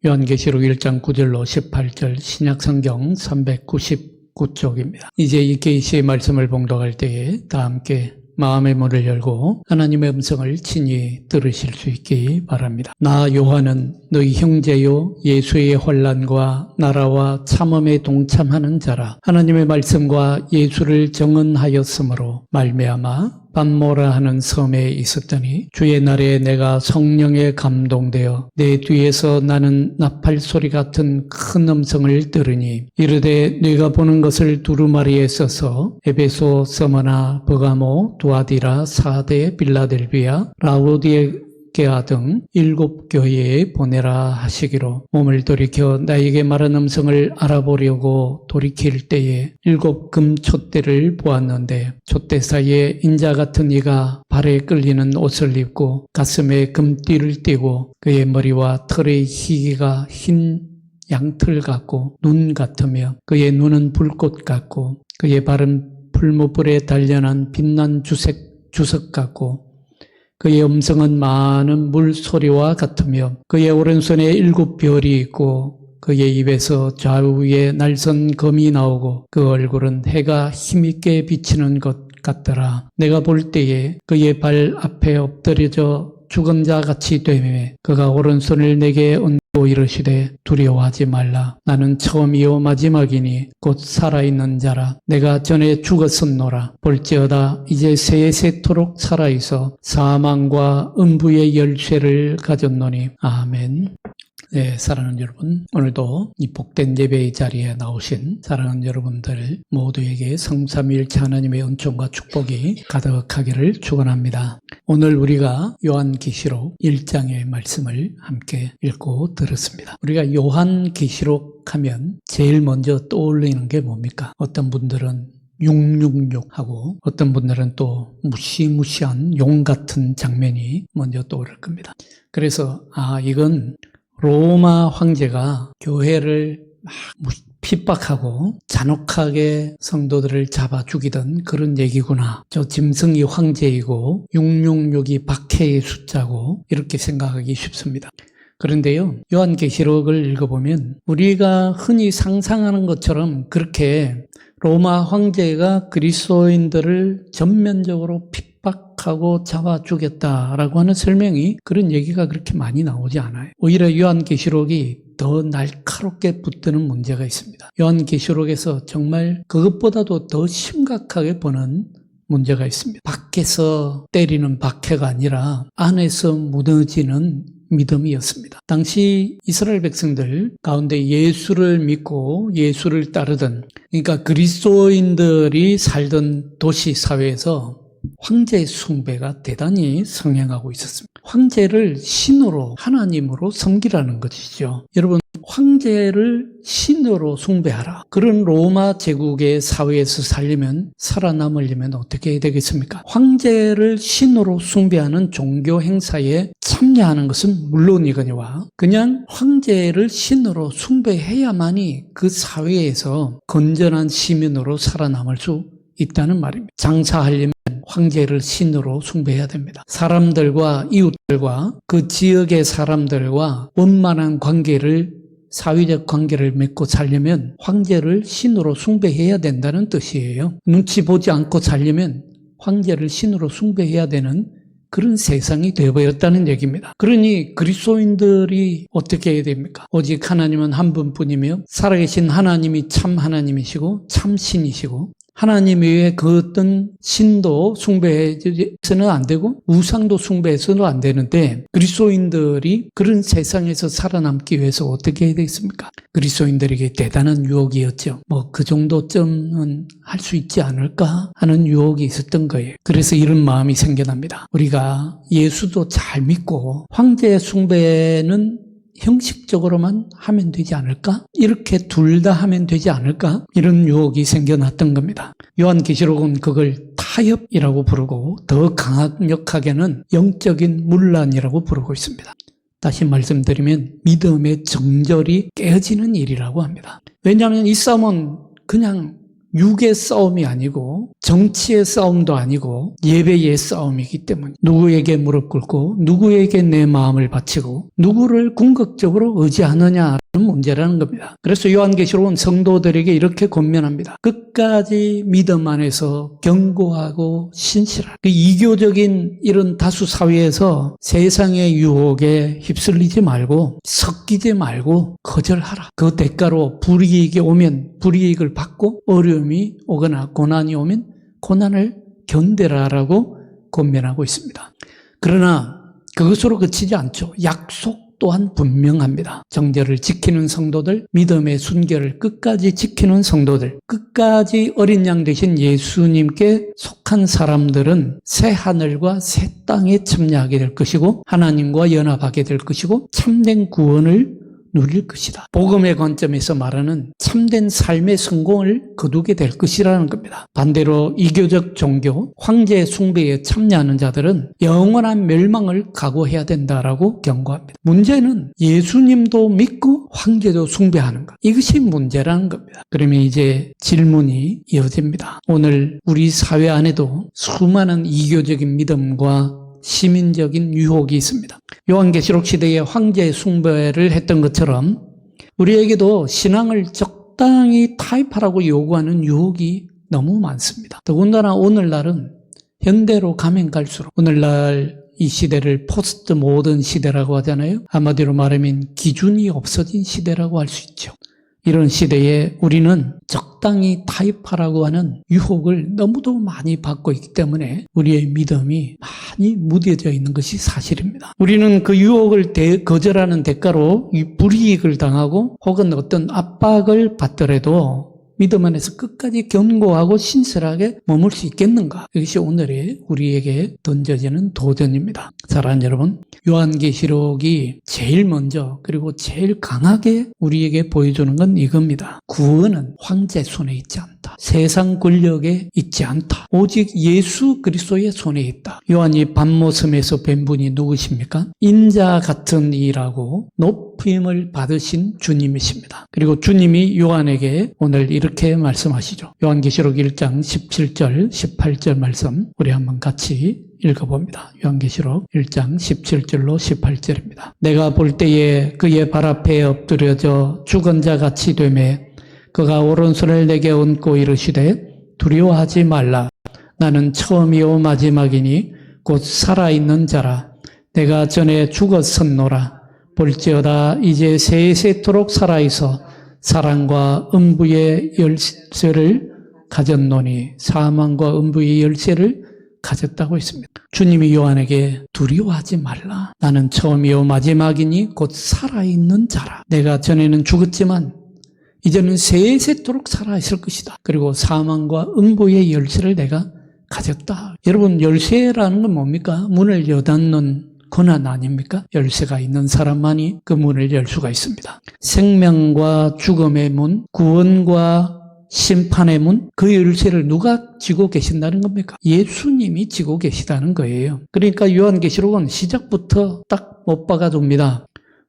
요한계시록 1장 9절로 18절 신약성경 399쪽입니다. 이제 이 계시의 말씀을 봉독할 때에 다 함께 마음의 문을 열고 하나님의 음성을 친히 들으실 수 있기 바랍니다. 나 요한은 너희 형제요 예수의 환난과 나라와 참음에 동참하는 자라. 하나님의 말씀과 예수를 정언하였으므로 말미암아 밤모라 하는 섬에 있었더니 주의 날에 내가 성령에 감동되어 내 뒤에서 나는 나팔 소리 같은 큰 음성을 들으니 이르되 네가 보는 것을 두루마리에 써서 에베소, 스무나, 버가모, 두아디라, 사데, 빌라델비아, 라오디게아 등 7교회에 보내라 하시기로 몸을 돌이켜 나에게 말한 음성을 알아보려고 돌이킬 때에 7 금촛대를 보았는데 촛대 사이에 인자 같은 이가 발에 끌리는 옷을 입고 가슴에 금띠를 띠고 그의 머리와 털의 희기가 흰 양털 같고 눈 같으며 그의 눈은 불꽃 같고 그의 발은 풀무불에 단련한 빛난 주석 같고 그의 음성은 많은 물소리와 같으며 그의 오른손에 7 별이 있고 그의 입에서 좌우에 날선 검이 나오고 그 얼굴은 해가 힘있게 비치는 것 같더라. 내가 볼 때에 그의 발 앞에 엎드려져 죽은 자 같이 되매 그가 오른손을 내게 얹고 이르시되 두려워하지 말라. 나는 처음이요 마지막이니 곧 살아있는 자라. 내가 전에 죽었었노라. 볼지어다 이제 세세토록 살아있어 사망과 음부의 열쇠를 가졌노니. 아멘. 네, 사랑하는 여러분, 오늘도 이 복된 예배의 자리에 나오신 사랑하는 여러분들 모두에게 성삼위일체 하나님의 은총과 축복이 가득하기를 축원합니다. 오늘 우리가 요한계시록 1장의 말씀을 함께 읽고 들었습니다. 우리가 요한계시록 하면 제일 먼저 떠올리는 게 뭡니까? 어떤 분들은 666하고 어떤 분들은 또 무시무시한 용 같은 장면이 먼저 떠오를 겁니다. 그래서 이건 로마 황제가 교회를 막 핍박하고 잔혹하게 성도들을 잡아 죽이던 그런 얘기구나. 저 짐승이 황제이고 666이 박해의 숫자고 이렇게 생각하기 쉽습니다. 그런데요, 요한계시록을 읽어보면 우리가 흔히 상상하는 것처럼 그렇게 로마 황제가 그리스도인들을 전면적으로 핍박하고 잡아 죽였다라고 하는 설명이 그런 얘기가 그렇게 많이 나오지 않아요. 오히려 요한계시록이 더 날카롭게 붙드는 문제가 있습니다. 요한계시록에서 정말 그것보다도 더 심각하게 보는 문제가 있습니다. 밖에서 때리는 박해가 아니라 안에서 무너지는 믿음이었습니다. 당시 이스라엘 백성들 가운데 예수를 믿고 예수를 따르던, 그러니까 그리스도인들이 살던 도시 사회에서 황제 숭배가 대단히 성행하고 있었습니다. 황제를 신으로, 하나님으로 섬기라는 것이죠. 여러분, 황제를 신으로 숭배하라. 그런 로마 제국의 사회에서 살려면, 살아남으려면 어떻게 해야 되겠습니까? 황제를 신으로 숭배하는 종교 행사에 참여하는 것은 물론이거니와 그냥 황제를 신으로 숭배해야만이 그 사회에서 건전한 시민으로 살아남을 수 있다는 말입니다. 장사하려면 황제를 신으로 숭배해야 됩니다. 사람들과 이웃들과 그 지역의 사람들과 원만한 관계를, 사회적 관계를 맺고 살려면 황제를 신으로 숭배해야 된다는 뜻이에요. 눈치 보지 않고 살려면 황제를 신으로 숭배해야 되는 그런 세상이 되어버렸다는 얘기입니다. 그러니 그리스도인들이 어떻게 해야 됩니까? 오직 하나님은 한 분뿐이며 살아계신 하나님이 참 하나님이시고 참 신이시고 하나님 외에 그 어떤 신도 숭배해서는 안 되고 우상도 숭배해서는 안 되는데 그리스도인들이 그런 세상에서 살아남기 위해서 어떻게 해야 되겠습니까? 그리스도인들에게 대단한 유혹이었죠. 그 정도쯤은 할 수 있지 않을까 하는 유혹이 있었던 거예요. 그래서 이런 마음이 생겨납니다. 우리가 예수도 잘 믿고 황제 숭배는 형식적으로만 하면 되지 않을까? 이렇게 둘 다 하면 되지 않을까? 이런 유혹이 생겨났던 겁니다. 요한계시록은 그걸 타협이라고 부르고 더 강력하게는 영적인 문란이라고 부르고 있습니다. 다시 말씀드리면 믿음의 정절이 깨어지는 일이라고 합니다. 왜냐하면 이 싸움은 그냥 육의 싸움이 아니고 정치의 싸움도 아니고 예배의 싸움이기 때문에 누구에게 무릎 꿇고 누구에게 내 마음을 바치고 누구를 궁극적으로 의지하느냐는 문제라는 겁니다. 그래서 요한계시록은 성도들에게 이렇게 권면합니다. 끝까지 믿음 안에서 견고하고 신실한 그 이교적인 이런 다수 사회에서 세상의 유혹에 휩쓸리지 말고 섞이지 말고 거절하라. 그 대가로 불이익이 오면 불이익을 받고 어려움이 오거나 고난이 오면 고난을 견뎌라라고 권면하고 있습니다. 그러나 그것으로 그치지 않죠. 약속 또한 분명합니다. 정죄를 지키는 성도들, 믿음의 순결을 끝까지 지키는 성도들, 끝까지 어린 양 되신 예수님께 속한 사람들은 새 하늘과 새 땅에 참여하게 될 것이고 하나님과 연합하게 될 것이고 참된 구원을 누릴 것이다. 복음의 관점에서 말하는 참된 삶의 성공을 거두게 될 것이라는 겁니다. 반대로 이교적 종교, 황제 숭배에 참여하는 자들은 영원한 멸망을 각오해야 된다라고 경고합니다. 문제는 예수님도 믿고 황제도 숭배하는 것. 이것이 문제라는 겁니다. 그러면 이제 질문이 이어집니다. 오늘 우리 사회 안에도 수많은 이교적인 믿음과 시민적인 유혹이 있습니다. 요한계시록 시대에 황제 숭배를 했던 것처럼 우리에게도 신앙을 적당히 타협하라고 요구하는 유혹이 너무 많습니다. 더군다나 오늘날은 현대로 가면 갈수록 오늘날 이 시대를 포스트 모던 시대라고 하잖아요. 한마디로 말하면 기준이 없어진 시대라고 할 수 있죠. 이런 시대에 우리는 적당히 타협하라고 하는 유혹을 너무도 많이 받고 있기 때문에 우리의 믿음이 많이 무뎌져 있는 것이 사실입니다. 우리는 그 유혹을 거절하는 대가로 이 불이익을 당하고 혹은 어떤 압박을 받더라도 믿음 안에서 끝까지 견고하고 신실하게 머물 수 있겠는가? 이것이 오늘의 우리에게 던져지는 도전입니다. 사랑하는 여러분, 요한계시록이 제일 먼저 그리고 제일 강하게 우리에게 보여주는 건 이겁니다. 구원은 황제 손에 있지 않다. 세상 권력에 있지 않다. 오직 예수 그리스도의 손에 있다. 요한이 밤모섬에서 뵌 분이 누구십니까? 인자 같은 이라고 높임을 받으신 주님이십니다. 그리고 주님이 요한에게 오늘 이렇게 말씀하시죠. 요한계시록 1장 17절, 18절 말씀 우리 한번 같이 읽어봅니다. 요한계시록 1장 17절로 18절입니다. 내가 볼 때에 그의 발 앞에 엎드려져 죽은 자 같이 되매 그가 오른손을 내게 얹고 이르시되 두려워하지 말라. 나는 처음이요 마지막이니 곧 살아있는 자라. 내가 전에 죽었었노라. 볼지어다 이제 세세토록 살아있어 사랑과 음부의 열쇠를 가졌노니 사망과 음부의 열쇠를 가졌다고 했습니다. 주님이 요한에게 두려워하지 말라. 나는 처음이요 마지막이니 곧 살아있는 자라. 내가 전에는 죽었지만 이제는 세세토록 살아있을 것이다. 그리고 사망과 음부의 열쇠를 내가 가졌다. 여러분, 열쇠라는 건 뭡니까? 문을 여닫는 권한 아닙니까? 열쇠가 있는 사람만이 그 문을 열 수가 있습니다. 생명과 죽음의 문, 구원과 심판의 문, 그 열쇠를 누가 쥐고 계신다는 겁니까? 예수님이 쥐고 계시다는 거예요. 그러니까 요한계시록은 시작부터 딱 못 박아줍니다.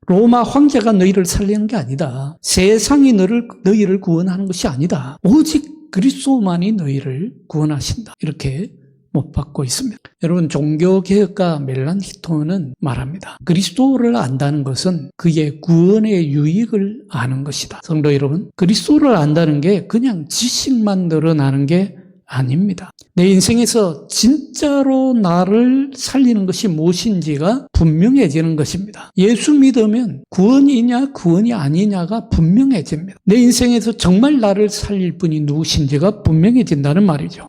로마 황제가 너희를 살리는 게 아니다. 세상이 너희를 구원하는 것이 아니다. 오직 그리스도만이 너희를 구원하신다. 이렇게 못 받고 있습니다. 여러분, 종교개혁가 멜란 히토는 말합니다. 그리스도를 안다는 것은 그의 구원의 유익을 아는 것이다. 성도 여러분, 그리스도를 안다는 게 그냥 지식만 늘어나는 게 아닙니다. 내 인생에서 진짜로 나를 살리는 것이 무엇인지가 분명해지는 것입니다. 예수 믿으면 구원이냐 구원이 아니냐가 분명해집니다. 내 인생에서 정말 나를 살릴 분이 누구신지가 분명해진다는 말이죠.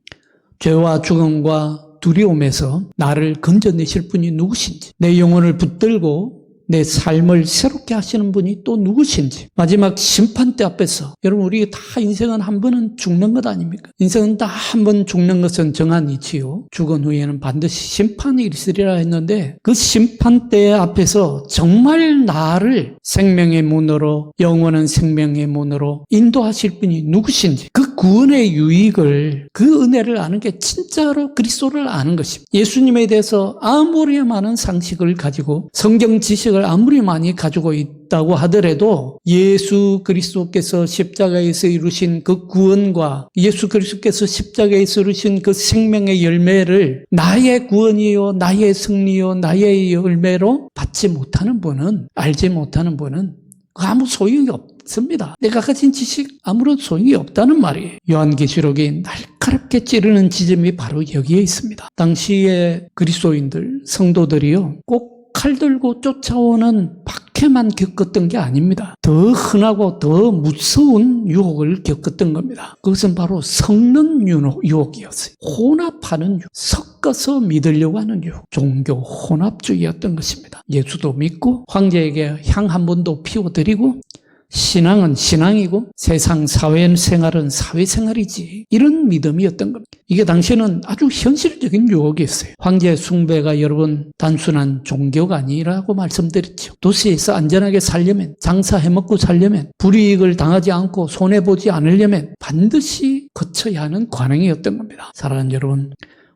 죄와 죽음과 두려움에서 나를 건져내실 분이 누구신지, 내 영혼을 붙들고 내 삶을 새롭게 하시는 분이 또 누구신지, 마지막 심판대 앞에서, 여러분, 우리 다 인생은 한 번은 죽는 것 아닙니까? 인생은 다 한 번 죽는 것은 정한 이치요, 죽은 후에는 반드시 심판이 있으리라 했는데, 그 심판대 앞에서 정말 나를 생명의 문으로, 영원한 생명의 문으로 인도하실 분이 누구신지, 그 구원의 유익을, 그 은혜를 아는 게 진짜로 그리스도를 아는 것입니다. 예수님에 대해서 아무리 많은 상식을 가지고 성경 지식을 지식을 아무리 많이 가지고 있다고 하더라도 예수 그리스도께서 십자가에서 이루신 그 구원과 예수 그리스도께서 십자가에서 이루신 그 생명의 열매를 나의 구원이요, 나의 승리요, 나의 열매로 받지 못하는 분은, 알지 못하는 분은 아무 소용이 없습니다. 내가 가진 지식 아무런 소용이 없다는 말이에요. 요한계시록이 날카롭게 찌르는 지점이 바로 여기에 있습니다. 당시의 그리스도인들, 성도들이요, 꼭 칼 들고 쫓아오는 박해만 겪었던 게 아닙니다. 더 흔하고 더 무서운 유혹을 겪었던 겁니다. 그것은 바로 섞는 유혹이었어요. 혼합하는 유혹, 섞어서 믿으려고 하는 유혹, 종교 혼합주의였던 것입니다. 예수도 믿고 황제에게 향 한 번도 피워드리고 신앙은 신앙이고 세상 사회생활은 사회생활이지, 이런 믿음이었던 겁니다. 이게 당시에는 아주 현실적인 유혹이었어요. 황제 숭배가 여러분 단순한 종교가 아니라고 말씀드렸죠. 도시에서 안전하게 살려면, 장사해먹고 살려면, 불이익을 당하지 않고 손해보지 않으려면 반드시 거쳐야 하는 관행이었던 겁니다. 사랑하는 여러분,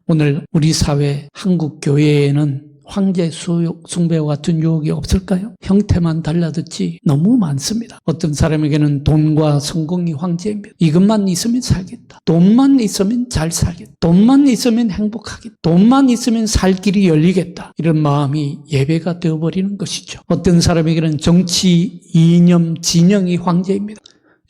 오늘 우리 사회 한국 교회에는 황제 숭배와 같은 유혹이 없을까요? 형태만 달라졌지 너무 많습니다. 어떤 사람에게는 돈과 성공이 황제입니다. 이것만 있으면 살겠다. 돈만 있으면 잘 살겠다. 돈만 있으면 행복하겠다. 돈만 있으면 살 길이 열리겠다. 이런 마음이 예배가 되어버리는 것이죠. 어떤 사람에게는 정치, 이념, 진영이 황제입니다.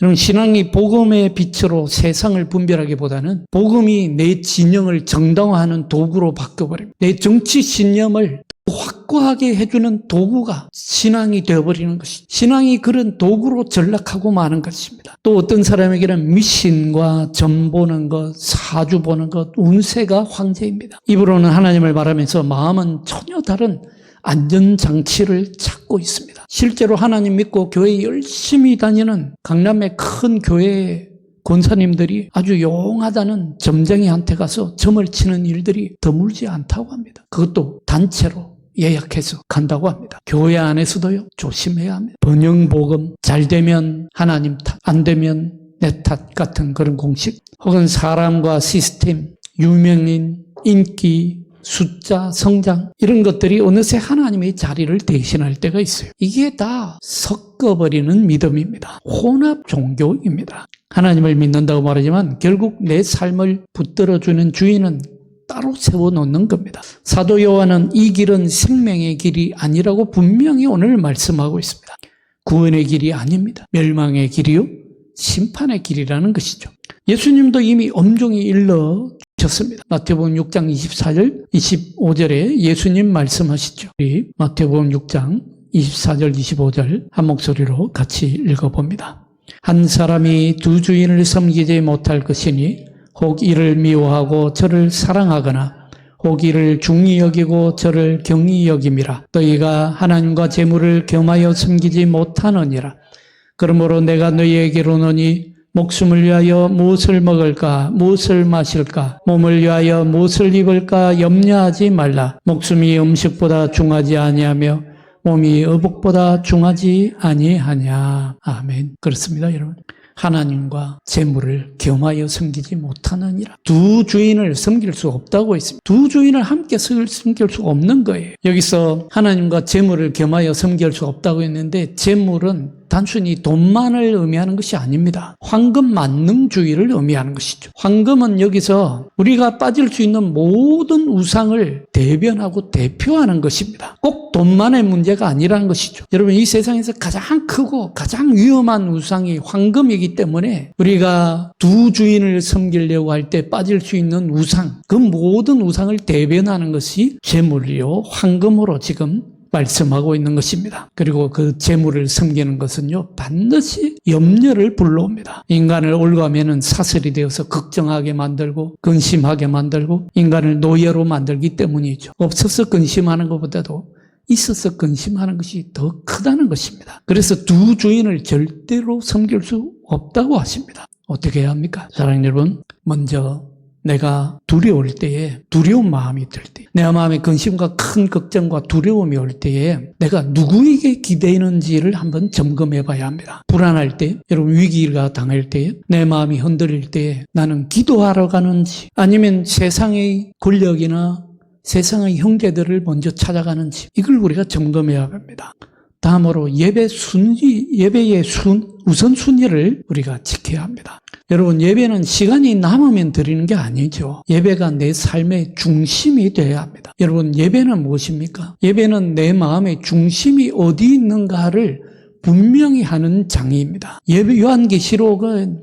여러분, 신앙이 복음의 빛으로 세상을 분별하기보다는 복음이 내 진영을 정당화하는 도구로 바뀌어버립니다. 내 정치 신념을 확고하게 해주는 도구가 신앙이 되어버리는 것이죠. 신앙이 그런 도구로 전락하고 마는 것입니다. 또 어떤 사람에게는 미신과 점 보는 것, 사주 보는 것, 운세가 황제입니다. 입으로는 하나님을 말하면서 마음은 전혀 다른 안전장치를 찾고 있습니다. 실제로 하나님 믿고 교회 열심히 다니는 강남의 큰 교회 권사님들이 아주 용하다는 점쟁이한테 가서 점을 치는 일들이 드물지 않다고 합니다. 그것도 단체로 예약해서 간다고 합니다. 교회 안에서도요, 조심해야 합니다. 번영복음, 잘 되면 하나님 탓, 안 되면 내 탓 같은 그런 공식, 혹은 사람과 시스템, 유명인, 인기, 숫자, 성장, 이런 것들이 어느새 하나님의 자리를 대신할 때가 있어요. 이게 다 섞어버리는 믿음입니다. 혼합 종교입니다. 하나님을 믿는다고 말하지만 결국 내 삶을 붙들어주는 주인은 따로 세워놓는 겁니다. 사도 요한은 이 길은 생명의 길이 아니라고 분명히 오늘 말씀하고 있습니다. 구원의 길이 아닙니다. 멸망의 길이요, 심판의 길이라는 것이죠. 예수님도 이미 엄중히 일러 셨습니다. 마태복음 6장 24절, 25절에 예수님 말씀하시죠. 우리 마태복음 6장 24절, 25절 한 목소리로 같이 읽어봅니다. 한 사람이 두 주인을 섬기지 못할 것이니 혹 이를 미워하고 저를 사랑하거나 혹 이를 중히 여기고 저를 경히 여김이라. 너희가 하나님과 재물을 겸하여 섬기지 못하느니라. 그러므로 내가 너희에게 이르노니 목숨을 위하여 무엇을 먹을까, 무엇을 마실까, 몸을 위하여 무엇을 입을까 염려하지 말라. 목숨이 음식보다 중하지 아니하며 몸이 의복보다 중하지 아니하냐. 아멘. 그렇습니다, 여러분. 하나님과 재물을 겸하여 섬기지 못하느니라. 두 주인을 섬길 수 없다고 했습니다. 두 주인을 함께 섬길 수가 없는 거예요. 여기서 하나님과 재물을 겸하여 섬길 수 없다고 했는데, 재물은 단순히 돈만을 의미하는 것이 아닙니다. 황금 만능주의를 의미하는 것이죠. 황금은 여기서 우리가 빠질 수 있는 모든 우상을 대변하고 대표하는 것입니다. 꼭 돈만의 문제가 아니라는 것이죠. 여러분, 이 세상에서 가장 크고 가장 위험한 우상이 황금이기 때문에 우리가 두 주인을 섬기려고 할 때 빠질 수 있는 우상, 그 모든 우상을 대변하는 것이 재물이요, 황금으로 지금 말씀하고 있는 것입니다. 그리고 그 재물을 섬기는 것은요, 반드시 염려를 불러옵니다. 인간을 올가매는 사슬이 되어서 걱정하게 만들고 근심하게 만들고 인간을 노예로 만들기 때문이죠. 없어서 근심하는 것보다도 있어서 근심하는 것이 더 크다는 것입니다. 그래서 두 주인을 절대로 섬길 수 없다고 하십니다. 어떻게 해야 합니까? 사랑하는 여러분, 먼저 내가 두려울 때에, 두려운 마음이 들 때, 내 마음에 근심과 큰 걱정과 두려움이 올 때에 내가 누구에게 기대는지를 한번 점검해 봐야 합니다. 불안할 때, 여러분 위기가 당할 때, 내 마음이 흔들릴 때 나는 기도하러 가는지, 아니면 세상의 권력이나 세상의 형제들을 먼저 찾아가는 집, 이걸 우리가 점검해야 합니다. 다음으로 예배의 우선순위를 우리가 지켜야 합니다. 여러분, 예배는 시간이 남으면 드리는 게 아니죠. 예배가 내 삶의 중심이 되어야 합니다. 여러분, 예배는 무엇입니까? 예배는 내 마음의 중심이 어디 있는가를 분명히 하는 장애입니다.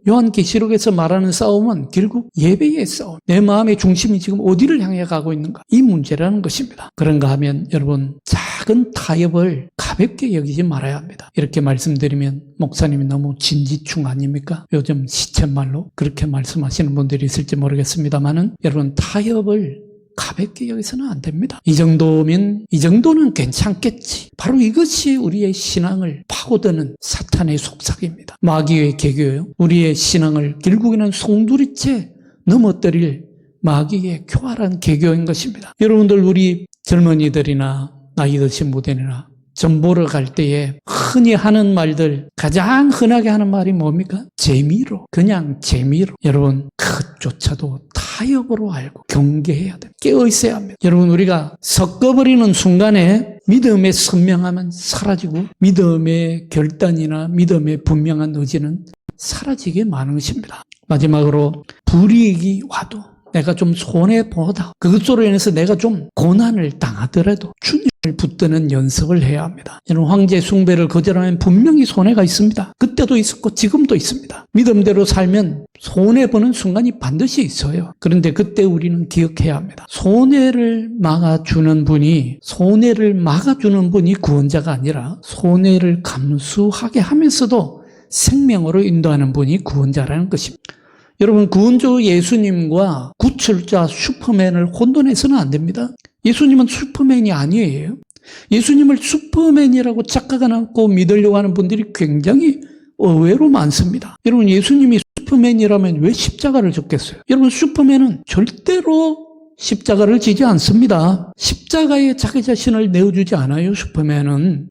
요한계시록에서 말하는 싸움은 결국 예배의 싸움. 내 마음의 중심이 지금 어디를 향해 가고 있는가? 이 문제라는 것입니다. 그런가 하면 여러분, 작은 타협을 가볍게 여기지 말아야 합니다. 이렇게 말씀드리면 목사님이 너무 진지충 아닙니까? 요즘 시쳇말로 그렇게 말씀하시는 분들이 있을지 모르겠습니다만은 여러분, 타협을 가볍게 여기서는 안 됩니다. 이 정도는 괜찮겠지. 바로 이것이 우리의 신앙을 파고드는 사탄의 속삭입니다. 마귀의 계교요. 우리의 신앙을 결국에는 송두리째 넘어뜨릴 마귀의 교활한 계교인 것입니다. 여러분들, 우리 젊은이들이나 나이 드신 분들이나 전 보러 갈 때에 흔히 하는 말들, 가장 흔하게 하는 말이 뭡니까? 그냥 재미로. 여러분, 그것조차도 타협으로 알고 경계해야 됩니다. 깨어 있어야 합니다. 여러분, 우리가 섞어버리는 순간에 믿음의 선명함은 사라지고 믿음의 결단이나 믿음의 분명한 의지는 사라지게 마는 것입니다. 마지막으로, 불이익이 와도 내가 좀 손해보다, 그것으로 인해서 내가 좀 고난을 당하더라도 주님을 붙드는 연습을 해야 합니다. 여러분, 황제 숭배를 거절하면 분명히 손해가 있습니다. 그때도 있었고 지금도 있습니다. 믿음대로 살면 손해보는 순간이 반드시 있어요. 그런데 그때 우리는 기억해야 합니다. 손해를 막아주는 분이 구원자가 아니라 손해를 감수하게 하면서도 생명으로 인도하는 분이 구원자라는 것입니다. 여러분, 구원주 예수님과 구출자 슈퍼맨을 혼돈해서는 안 됩니다. 예수님은 슈퍼맨이 아니에요. 예수님을 슈퍼맨이라고 착각하고 믿으려고 하는 분들이 굉장히 의외로 많습니다. 여러분, 예수님이 슈퍼맨이라면 왜 십자가를 졌겠어요? 여러분, 슈퍼맨은 절대로 십자가를 지지 않습니다. 십자가에 자기 자신을 내어주지 않아요. 슈퍼맨은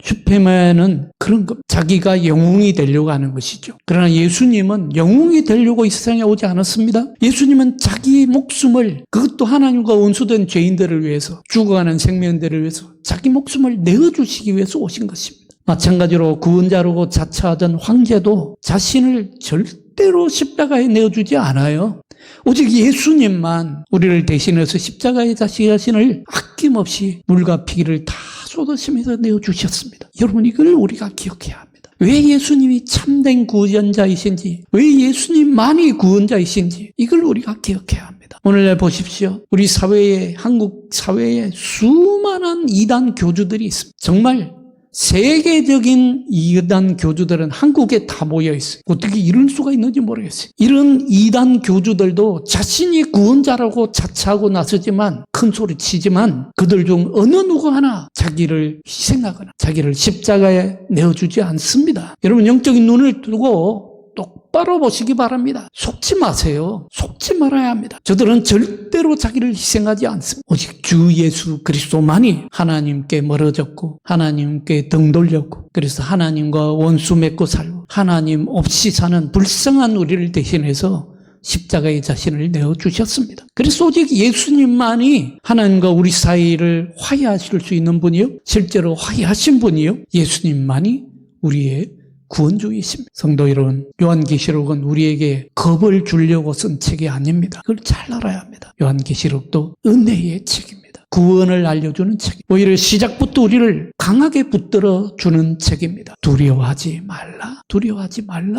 그런 것, 자기가 영웅이 되려고 하는 것이죠. 그러나 예수님은 영웅이 되려고 이 세상에 오지 않았습니다. 예수님은 자기 목숨을, 그것도 하나님과 원수된 죄인들을 위해서, 죽어가는 생명들을 위해서 자기 목숨을 내어주시기 위해서 오신 것입니다. 마찬가지로 구원자라고 자처하던 황제도 자신을 절대로 십자가에 내어주지 않아요. 오직 예수님만 우리를 대신해서 십자가에 자기 자신을 아낌없이 물과 피를 다 쏟으시면서 내어주셨습니다. 여러분, 이걸 우리가 기억해야 합니다. 왜 예수님이 참된 구원자이신지, 왜 예수님만이 구원자이신지, 이걸 우리가 기억해야 합니다. 오늘날 보십시오. 우리 사회에, 한국 사회에 수많은 이단 교주들이 있습니다. 정말 세계적인 이단 교주들은 한국에 다 모여 있어요. 어떻게 이럴 수가 있는지 모르겠어요. 이런 이단 교주들도 자신이 구원자라고 자처하고 나서지만, 큰 소리 치지만, 그들 중 어느 누구 하나 자기를 희생하거나 자기를 십자가에 내어주지 않습니다. 여러분, 영적인 눈을 두고 똑바로 보시기 바랍니다. 속지 마세요. 속지 말아야 합니다. 저들은 절대로 자기를 희생하지 않습니다. 오직 주 예수 그리스도만이 하나님께 멀어졌고 하나님께 등 돌렸고, 그래서 하나님과 원수 맺고 살고 하나님 없이 사는 불쌍한 우리를 대신해서 십자가의 자신을 내어주셨습니다. 그래서 오직 예수님만이 하나님과 우리 사이를 화해하실 수 있는 분이요, 실제로 화해하신 분이요, 예수님만이 우리의 구원주이십니다. 성도 여러분, 요한계시록은 우리에게 겁을 주려고 쓴 책이 아닙니다. 그걸 잘 알아야 합니다. 요한계시록도 은혜의 책입니다. 구원을 알려주는 책, 오히려 시작부터 우리를 강하게 붙들어주는 책입니다. 두려워하지 말라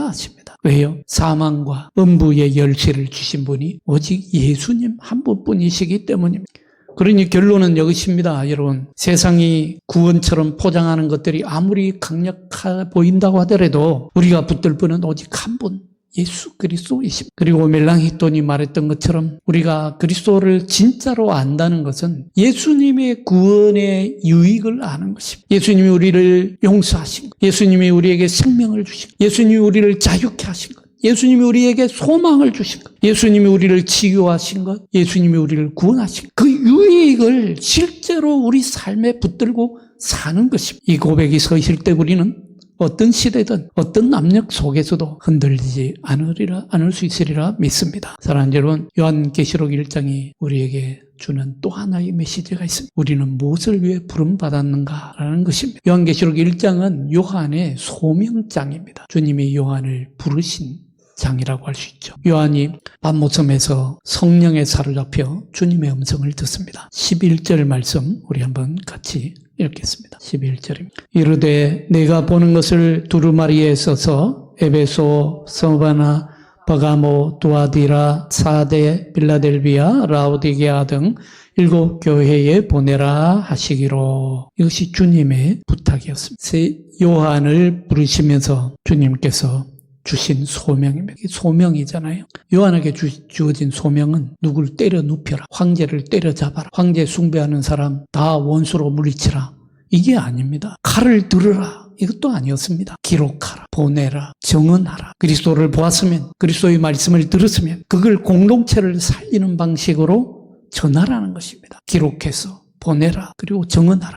하십니다. 왜요? 사망과 음부의 열쇠를 주신 분이 오직 예수님 한 분뿐이시기 때문입니다. 그러니 결론은 여기십니다. 여러분, 세상이 구원처럼 포장하는 것들이 아무리 강력해 보인다고 하더라도 우리가 붙들 분은 오직 한 분, 예수 그리스도이십니다. 그리고 멜랑히톤이 말했던 것처럼 우리가 그리스도를 진짜로 안다는 것은 예수님의 구원의 유익을 아는 것입니다. 예수님이 우리를 용서하신 것, 예수님이 우리에게 생명을 주신 것, 예수님이 우리를 자유케 하신 것, 예수님이 우리에게 소망을 주신 것, 예수님이 우리를 치유하신 것, 예수님이 우리를 구원하신 것, 그 유익을 실제로 우리 삶에 붙들고 사는 것입니다. 이 고백이 서 있을 때 우리는 어떤 시대든 어떤 압력 속에서도 흔들리지 않을 수 있으리라 믿습니다. 사랑하는 여러분, 요한계시록 1장이 우리에게 주는 또 하나의 메시지가 있습니다. 우리는 무엇을 위해 부름받았는가라는 것입니다. 요한계시록 1장은 요한의 소명장입니다. 주님이 요한을 부르신 장이라고 할 수 있죠. 요한이 밤모섬에서 성령에 사로잡혀 주님의 음성을 듣습니다. 11절 말씀 우리 한번 같이 읽겠습니다. 11절입니다. 이르되 내가 보는 것을 두루마리에 써서 에베소, 스무바나, 버가모, 두아디라, 사데, 빌라델비아, 라오디게아 등 7 교회에 보내라 하시기로. 이것이 주님의 부탁이었습니다. 요한을 부르시면서 주님께서 주신 소명입니다. 소명이잖아요. 요한에게 주어진 소명은 누굴 때려 눕혀라, 황제를 때려잡아라, 황제 숭배하는 사람 다 원수로 물리치라, 이게 아닙니다. 칼을 들으라, 이것도 아니었습니다. 기록하라, 보내라, 정언하라. 그리스도를 보았으면, 그리스도의 말씀을 들었으면 그걸 공동체를 살리는 방식으로 전하라는 것입니다. 기록해서 보내라, 그리고 정언하라.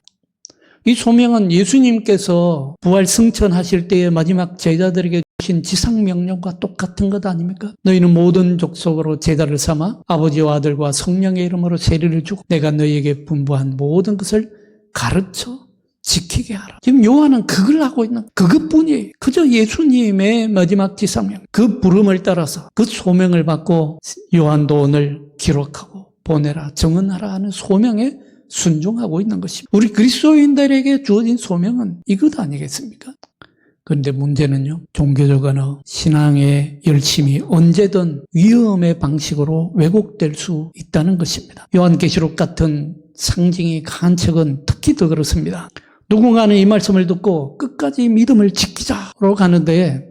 이 소명은 예수님께서 부활 승천하실 때에 마지막 제자들에게 주신 지상명령과 똑같은 것 아닙니까? 너희는 모든 족속으로 제자를 삼아 아버지와 아들과 성령의 이름으로 세례를 주고 내가 너희에게 분부한 모든 것을 가르쳐 지키게 하라. 지금 요한은 그걸 하고 있는 그것뿐이에요. 그저 예수님의 마지막 지상명, 그 부름을 따라서 그 소명을 받고 요한도 오늘 기록하고 보내라, 정언하라 하는 소명에 순종하고 있는 것입니다. 우리 그리스도인들에게 주어진 소명은 이것 아니겠습니까? 그런데 문제는요, 종교적 언어, 신앙의 열심이 언제든 위험의 방식으로 왜곡될 수 있다는 것입니다. 요한계시록 같은 상징이 강한 책은 특히 더 그렇습니다. 누군가는 이 말씀을 듣고 끝까지 믿음을 지키자로 가는데,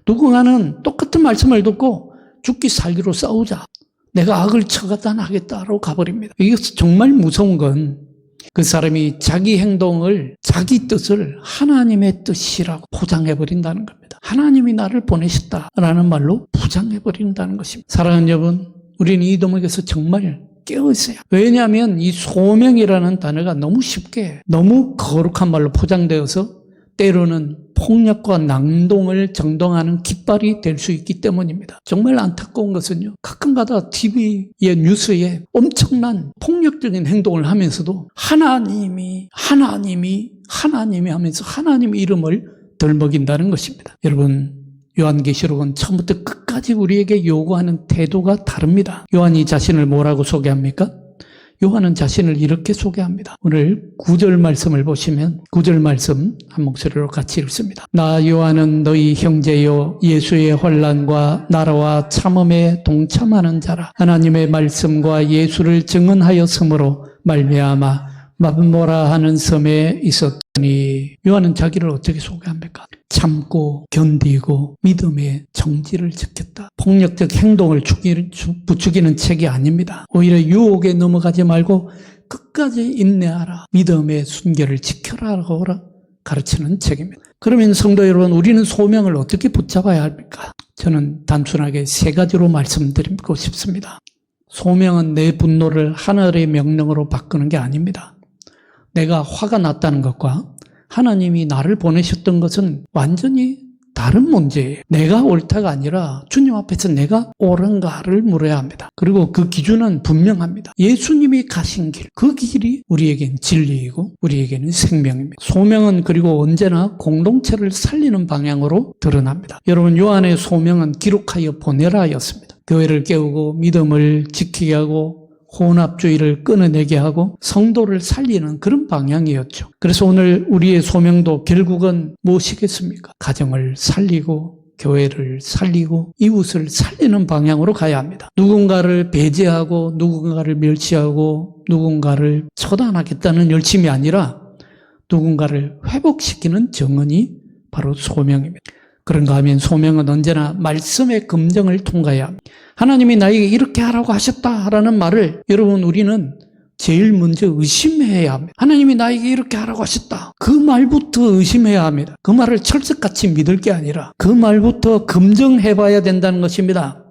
누군가는 똑같은 말씀을 듣고 죽기 살기로 싸우자, 내가 악을 처단하겠다로 가버립니다. 이게 정말 무서운 건 그 사람이 자기 행동을, 자기 뜻을 하나님의 뜻이라고 포장해버린다는 겁니다. 하나님이 나를 보내셨다라는 말로 포장해버린다는 것입니다. 사랑하는 여러분, 우리는 이 대목에서 정말 깨어있어요. 왜냐하면 이 소명이라는 단어가 너무 쉽게, 너무 거룩한 말로 포장되어서 때로는 폭력과 낭동을 정당하는 깃발이 될 수 있기 때문입니다. 정말 안타까운 것은요, 가끔가다 TV의 뉴스에 엄청난 폭력적인 행동을 하면서도 하나님이 하면서 하나님 이름을 덜먹인다는 것입니다. 여러분, 요한계시록은 처음부터 끝까지 우리에게 요구하는 태도가 다릅니다. 요한이 자신을 뭐라고 소개합니까? 요한은 자신을 이렇게 소개합니다. 오늘 9절 말씀을 보시면 9절 말씀 한 목소리로 같이 읽습니다. 나 요한은 너희 형제요 예수의 환난과 나라와 참음에 동참하는 자라. 하나님의 말씀과 예수를 증언하였으므로 말미암아 마브모라 하는 섬에 있었더니. 요한은 자기를 어떻게 소개합니까? 참고 견디고 믿음의 정지를 지켰다. 폭력적 행동을 부추기는 책이 아닙니다. 오히려 유혹에 넘어가지 말고 끝까지 인내하라, 믿음의 순결을 지켜라라고 가르치는 책입니다. 그러면 성도 여러분, 우리는 소명을 어떻게 붙잡아야 합니까? 저는 단순하게 3가지로 말씀드리고 싶습니다. 소명은 내 분노를 하늘의 명령으로 바꾸는 게 아닙니다. 내가 화가 났다는 것과 하나님이 나를 보내셨던 것은 완전히 다른 문제예요. 내가 옳다가 아니라 주님 앞에서 내가 옳은가를 물어야 합니다. 그리고 그 기준은 분명합니다. 예수님이 가신 길, 그 길이 우리에겐 진리이고 우리에게는 생명입니다. 소명은 그리고 언제나 공동체를 살리는 방향으로 드러납니다. 여러분, 요한의 소명은 기록하여 보내라였습니다. 교회를 깨우고 믿음을 지키게 하고 혼합주의를 끊어내게 하고 성도를 살리는 그런 방향이었죠. 그래서 오늘 우리의 소명도 결국은 무엇이겠습니까? 가정을 살리고 교회를 살리고 이웃을 살리는 방향으로 가야 합니다. 누군가를 배제하고 누군가를 멸시하고 누군가를 처단하겠다는 열심이 아니라 누군가를 회복시키는 정언이 바로 소명입니다. 그런가 하면 소명은 언제나 말씀의 검증을 통과해야 합니다. 하나님이 나에게 이렇게 하라고 하셨다라는 말을 여러분, 우리는 제일 먼저 의심해야 합니다. 하나님이 나에게 이렇게 하라고 하셨다, 그 말부터 의심해야 합니다. 그 말을 철석같이 믿을 게 아니라 그 말부터 검증해 봐야 된다는 것입니다.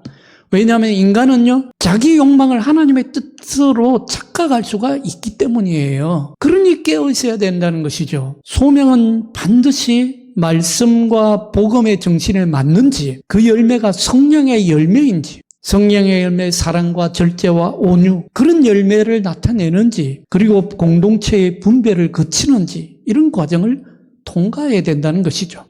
왜냐하면 인간은요, 자기 욕망을 하나님의 뜻으로 착각할 수가 있기 때문이에요. 그러니 깨어 있어야 된다는 것이죠. 소명은 반드시 말씀과 복음의 정신에 맞는지, 그 열매가 성령의 열매인지, 성령의 열매, 사랑과 절제와 온유, 그런 열매를 나타내는지, 그리고 공동체의 분배를 거치는지, 이런 과정을 통과해야 된다는 것이죠.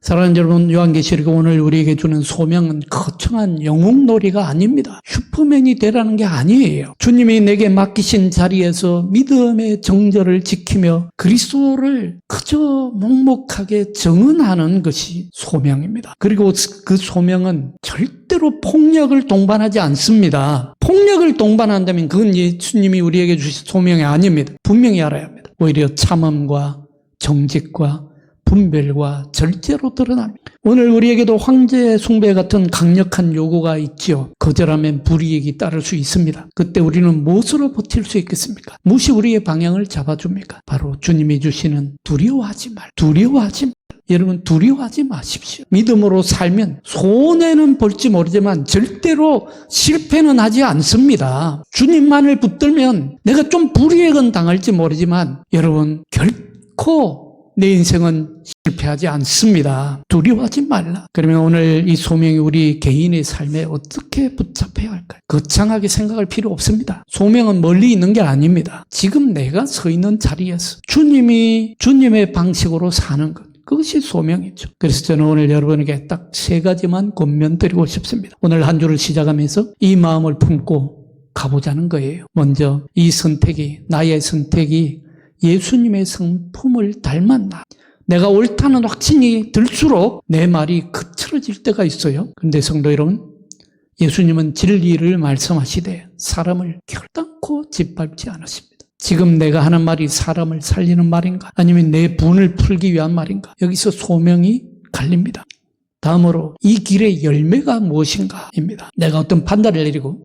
사랑하는 여러분, 요한계시록 오늘 우리에게 주는 소명은 거창한 영웅놀이가 아닙니다. 슈퍼맨이 되라는 게 아니에요. 주님이 내게 맡기신 자리에서 믿음의 정절을 지키며 그리스도를 그저 묵묵하게 정언하는 것이 소명입니다. 그리고 그 소명은 절대로 폭력을 동반하지 않습니다. 폭력을 동반한다면 그건 예수님이 우리에게 주신 소명이 아닙니다. 분명히 알아야 합니다. 오히려 참음과 정직과 분별과 절제로 드러납니다. 오늘 우리에게도 황제 숭배 같은 강력한 요구가 있지요. 거절하면 불이익이 따를 수 있습니다. 그때 우리는 무엇으로 버틸 수 있겠습니까? 무엇이 우리의 방향을 잡아줍니까? 바로 주님이 주시는 두려워하지 말. 여러분, 두려워하지 마십시오. 믿음으로 살면 손해는 볼지 모르지만 절대로 실패는 하지 않습니다. 주님만을 붙들면 내가 좀 불이익은 당할지 모르지만 여러분, 결코 내 인생은 실패하지 않습니다. 두려워하지 말라. 그러면 오늘 이 소명이 우리 개인의 삶에 어떻게 붙잡혀야 할까요? 거창하게 생각할 필요 없습니다. 소명은 멀리 있는 게 아닙니다. 지금 내가 서 있는 자리에서 주님의 방식으로 사는 것. 그것이 소명이죠. 그래서 저는 오늘 여러분에게 딱 3가지만 권면드리고 싶습니다. 오늘 한 주를 시작하면서 이 마음을 품고 가보자는 거예요. 먼저 나의 선택이 예수님의 성품을 닮았나. 내가 옳다는 확신이 들수록 내 말이 거칠어질 때가 있어요. 그런데 성도 여러분, 예수님은 진리를 말씀하시되 사람을 결단코 짓밟지 않으십니다. 지금 내가 하는 말이 사람을 살리는 말인가? 아니면 내 분을 풀기 위한 말인가? 여기서 소명이 갈립니다. 다음으로 이 길의 열매가 무엇인가입니다. 내가 어떤 판단을 내리고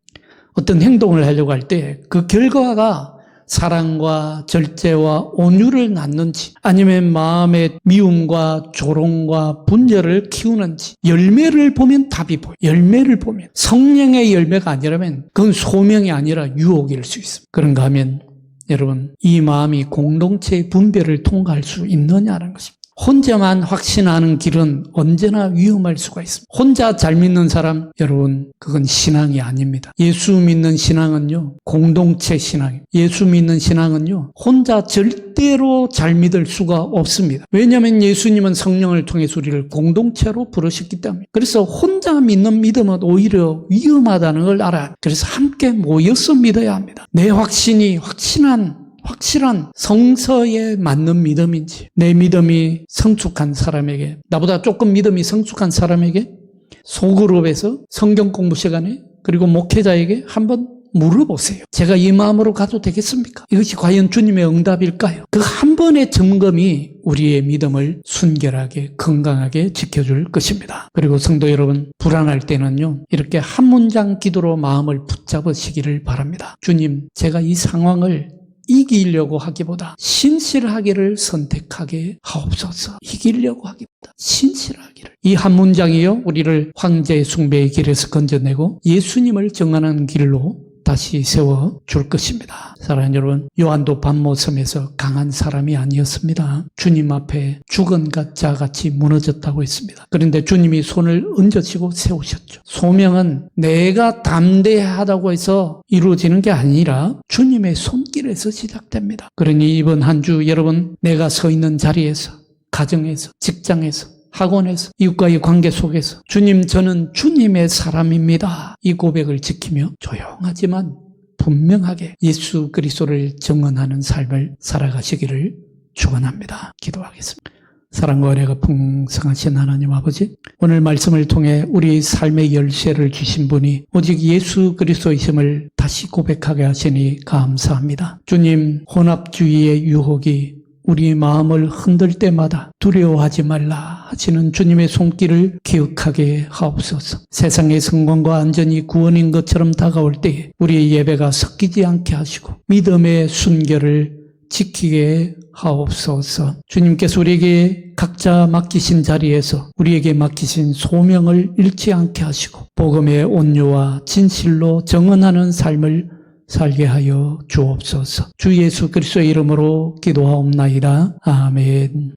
어떤 행동을 하려고 할 때 그 결과가 사랑과 절제와 온유를 낳는지 아니면 마음의 미움과 조롱과 분열을 키우는지 열매를 보면 답이 보여요. 열매를 보면 성령의 열매가 아니라면 그건 소명이 아니라 유혹일 수 있습니다. 그런가 하면 여러분, 이 마음이 공동체의 분배를 통과할 수 있느냐는 것입니다. 혼자만 확신하는 길은 언제나 위험할 수가 있습니다. 혼자 잘 믿는 사람, 여러분, 그건 신앙이 아닙니다. 예수 믿는 신앙은요, 공동체 신앙입니다. 예수 믿는 신앙은요, 혼자 절대로 잘 믿을 수가 없습니다. 왜냐하면 예수님은 성령을 통해서 우리를 공동체로 부르셨기 때문에. 그래서 혼자 믿는 믿음은 오히려 위험하다는 걸 알아요. 그래서 함께 모여서 믿어야 합니다. 내 확신이 확실한 성서에 맞는 믿음인지, 내 믿음이 성숙한 사람에게, 나보다 조금 믿음이 성숙한 사람에게 소그룹에서 성경 공부 시간에 그리고 목회자에게 한번 물어보세요. 제가 이 마음으로 가도 되겠습니까? 이것이 과연 주님의 응답일까요? 그 한 번의 점검이 우리의 믿음을 순결하게 건강하게 지켜줄 것입니다. 그리고 성도 여러분, 불안할 때는요, 이렇게 한 문장 기도로 마음을 붙잡으시기를 바랍니다. 주님, 제가 이 상황을 이기려고 하기보다 신실하기를 선택하게 하옵소서. 이기려고 하기보다 신실하기를. 이 한 문장이요, 우리를 황제 숭배의 길에서 건져내고 예수님을 정하는 길로 다시 세워줄 것입니다. 사랑하는 여러분, 요한도 밤모섬에서 강한 사람이 아니었습니다. 주님 앞에 죽은 자같이 무너졌다고 했습니다. 그런데 주님이 손을 얹으시고 세우셨죠. 소명은 내가 담대하다고 해서 이루어지는 게 아니라 주님의 손길에서 시작됩니다. 그러니 이번 한 주 여러분, 내가 서 있는 자리에서, 가정에서, 직장에서, 학원에서, 이웃과의 관계 속에서 주님, 저는 주님의 사람입니다. 이 고백을 지키며 조용하지만 분명하게 예수 그리스도를 증언하는 삶을 살아가시기를 축원합니다. 기도하겠습니다. 사랑과 은혜가 풍성하신 하나님 아버지, 오늘 말씀을 통해 우리의 삶의 열쇠를 주신 분이 오직 예수 그리스도이심을 다시 고백하게 하시니 감사합니다. 주님, 혼합주의의 유혹이 우리 마음을 흔들 때마다 두려워하지 말라 하시는 주님의 손길을 기억하게 하옵소서. 세상의 성공과 안전이 구원인 것처럼 다가올 때에 우리의 예배가 섞이지 않게 하시고 믿음의 순결을 지키게 하옵소서. 주님께서 우리에게 각자 맡기신 자리에서 우리에게 맡기신 소명을 잃지 않게 하시고 복음의 온유와 진실로 정언하는 삶을 살게 하여 주옵소서. 주 예수 그리스도의 이름으로 기도하옵나이다. 아멘.